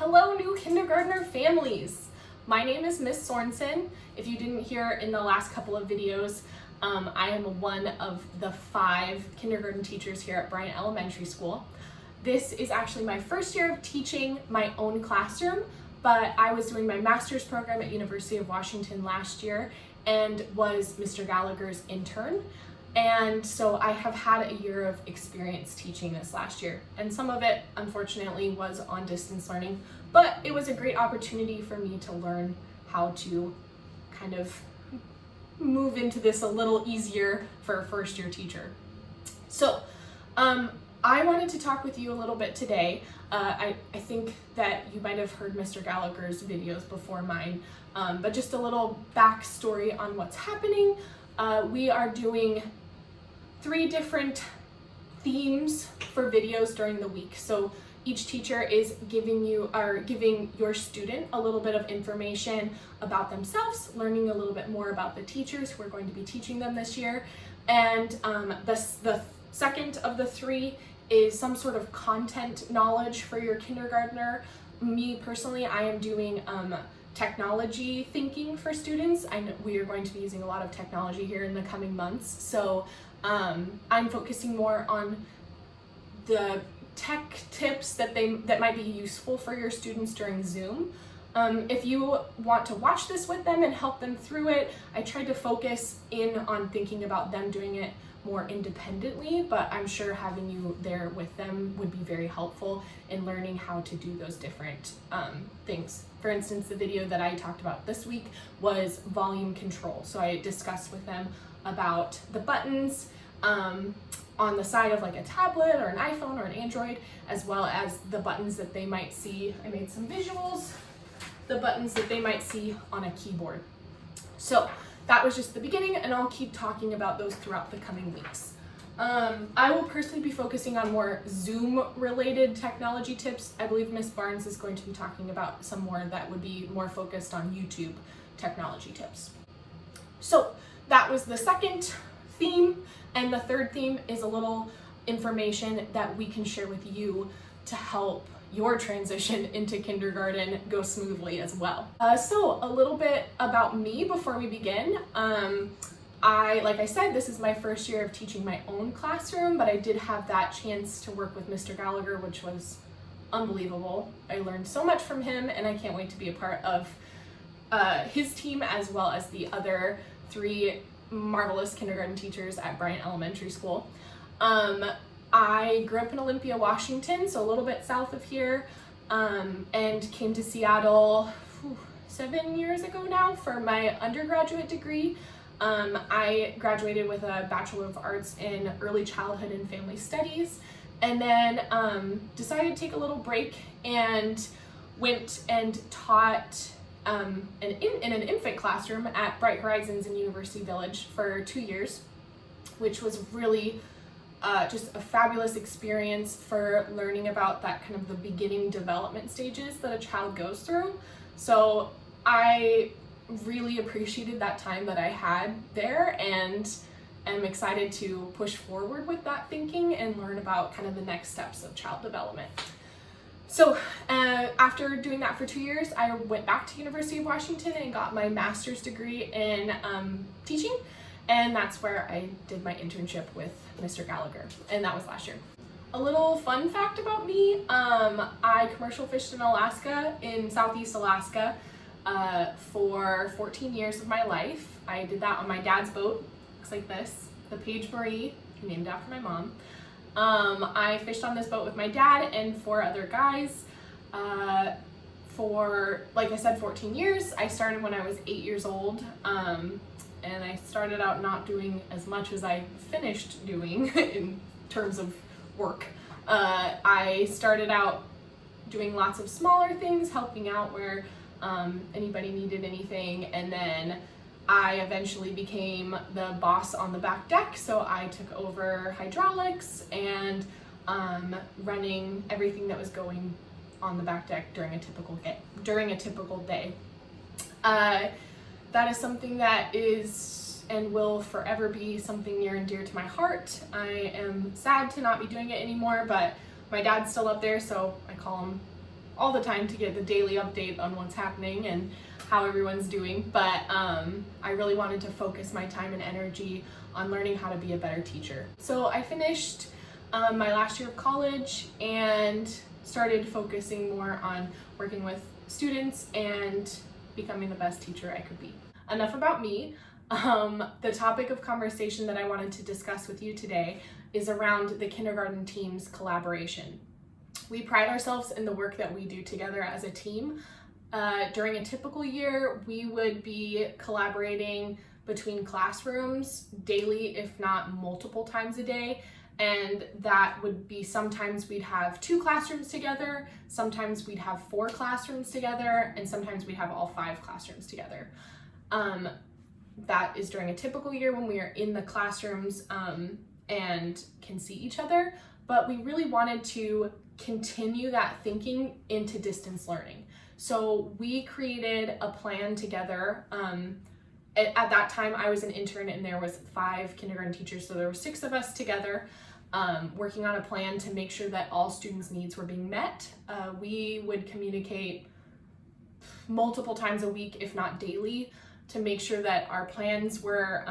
Hello, new kindergartner families. My name is Miss Sorensen. If you didn't hear in the last couple of videos, I am one of the 5 kindergarten teachers here at Bryant Elementary School. This is actually my first year of teaching my own classroom, but I was doing my master's program at University of Washington last year and was Mr. Gallagher's intern. And so I have had a year of experience teaching this last year, and some of it unfortunately was on distance learning, but it was a great opportunity for me to learn how to kind of move into this a little easier for a first year teacher. So I wanted to talk with you a little bit today. I think that you might have heard Mr. Gallagher's videos before mine, but just a little backstory on what's happening. We are doing 3 different themes for videos during the week. So each teacher is giving your student a little bit of information about themselves, learning a little bit more about the teachers who are going to be teaching them this year. And the second of the 3 is some sort of content knowledge for your kindergartner. Me personally, I am doing technology thinking for students. I know we are going to be using a lot of technology here in the coming months, so I'm focusing more on the tech tips that might be useful for your students during Zoom. If you want to watch this with them and help them through it, I tried to focus in on thinking about them doing it more independently, but I'm sure having you there with them would be very helpful in learning how to do those different things. For instance, the video that I talked about this week was volume control. So I discussed with them about the buttons on the side of like a tablet or an iPhone or an Android, as well as the buttons that they might see. I made some visuals, the buttons that they might see on a keyboard. So that was just the beginning, and I'll keep talking about those throughout the coming weeks. I will personally be focusing on more Zoom-related technology tips. I believe Miss Barnes is going to be talking about some more that would be more focused on YouTube technology tips. So that was the second theme, and the third theme is a little information that we can share with you to help your transition into kindergarten go smoothly as well. So a little bit about me before we begin. Like I said, this is my first year of teaching my own classroom, but I did have that chance to work with Mr. Gallagher, which was unbelievable. I learned so much from him, and I can't wait to be a part of his team as well as the other 3 marvelous kindergarten teachers at Bryant Elementary School. I grew up in Olympia, Washington, so a little bit south of here, and came to Seattle 7 years ago now for my undergraduate degree. I graduated with a Bachelor of Arts in Early Childhood and Family Studies, and then decided to take a little break and went and taught in an infant classroom at Bright Horizons in University Village for 2 years, which was really just a fabulous experience for learning about that kind of the beginning development stages that a child goes through. So I really appreciated that time that I had there, and am excited to push forward with that thinking and learn about kind of the next steps of child development. So after doing that for 2 years, I went back to University of Washington and got my master's degree in teaching, and that's where I did my internship with Mr. Gallagher, and that was last year. A little fun fact about me, I commercial fished in Alaska, in Southeast Alaska, for 14 years of my life. I did that on my dad's boat, looks like this, the Paige Marie, named after my mom. I fished on this boat with my dad and 4 other guys for, like I said, 14 years. I started when I was 8 years old, and I started out not doing as much as I finished doing in terms of work. I started out doing lots of smaller things, helping out where anybody needed anything, and then I eventually became the boss on the back deck, so I took over hydraulics and running everything that was going on the back deck during a typical day. That is something that is and will forever be something near and dear to my heart. I am sad to not be doing it anymore, but my dad's still up there, so I call him all the time to get the daily update on what's happening and how everyone's doing, but I really wanted to focus my time and energy on learning how to be a better teacher. So I finished my last year of college and started focusing more on working with students and becoming the best teacher I could be. Enough about me. The topic of conversation that I wanted to discuss with you today is around the kindergarten team's collaboration. We pride ourselves in the work that we do together as a team. During a typical year, we would be collaborating between classrooms daily, if not multiple times a day. And that would be sometimes we'd have 2 classrooms together, sometimes we'd have 4 classrooms together, and sometimes we'd have all 5 classrooms together. That is during a typical year when we are in the classrooms and can see each other. But we really wanted to continue that thinking into distance learning. So we created a plan together. At that time, I was an intern and there was 5 kindergarten teachers, so there were 6 of us together working on a plan to make sure that all students' needs were being met. We would communicate multiple times a week, if not daily, to make sure that our plans were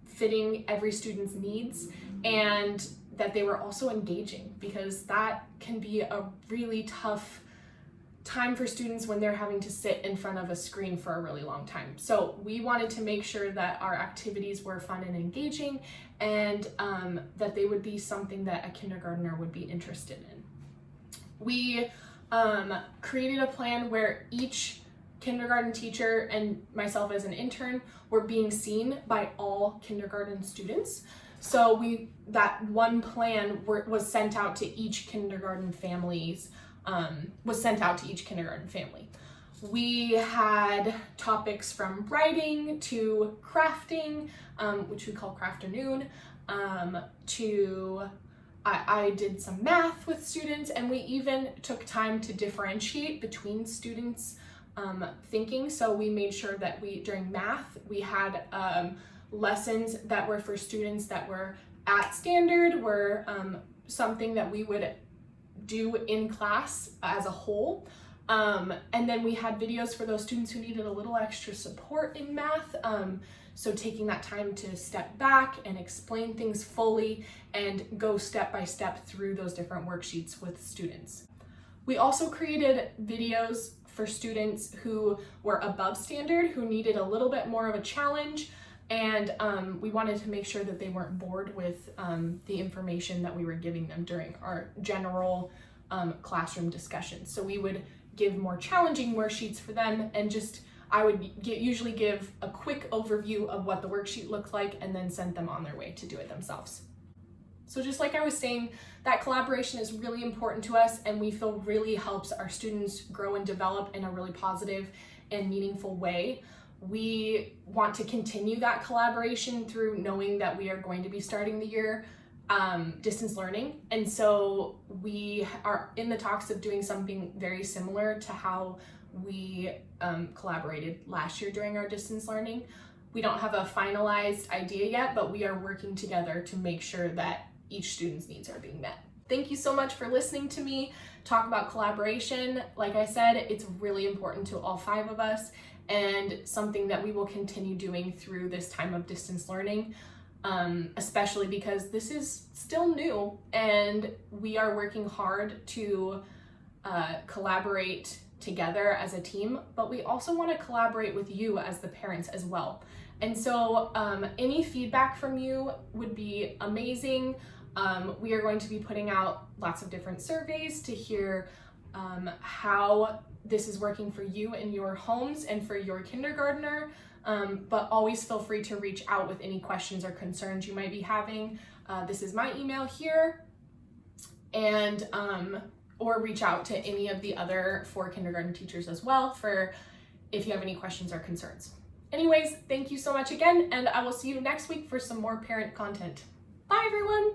fitting every student's needs and that they were also engaging, because that can be a really tough time for students when they're having to sit in front of a screen for a really long time. So we wanted to make sure that our activities were fun and engaging, and that they would be something that a kindergartner would be interested in. We created a plan where each kindergarten teacher and myself as an intern were being seen by all kindergarten students. So that one plan was sent out to each kindergarten families. We had topics from writing to crafting, which we call Crafternoon, I did some math with students, and we even took time to differentiate between students' thinking. So we made sure that during math, we had lessons that were for students that were at standard, were something that we would do in class as a whole. And then we had videos for those students who needed a little extra support in math. So taking that time to step back and explain things fully and go step by step through those different worksheets with students. We also created videos for students who were above standard, who needed a little bit more of a challenge. And we wanted to make sure that they weren't bored with the information that we were giving them during our general classroom discussions. So we would give more challenging worksheets for them, and I would usually give a quick overview of what the worksheet looked like and then send them on their way to do it themselves. So just like I was saying, that collaboration is really important to us, and we feel really helps our students grow and develop in a really positive and meaningful way. We want to continue that collaboration through knowing that we are going to be starting the year distance learning. And so we are in the talks of doing something very similar to how we collaborated last year during our distance learning. We don't have a finalized idea yet, but we are working together to make sure that each student's needs are being met. Thank you so much for listening to me talk about collaboration. Like I said, it's really important to all 5 of us, and something that we will continue doing through this time of distance learning, especially because this is still new and we are working hard to collaborate together as a team, but we also want to collaborate with you as the parents as well. And so any feedback from you would be amazing. We are going to be putting out lots of different surveys to hear how this is working for you in your homes and for your kindergartner, but always feel free to reach out with any questions or concerns you might be having. This is my email here, and or reach out to any of the other 4 kindergarten teachers as well if you have any questions or concerns. Anyways, thank you so much again, and I will see you next week for some more parent content. Bye everyone!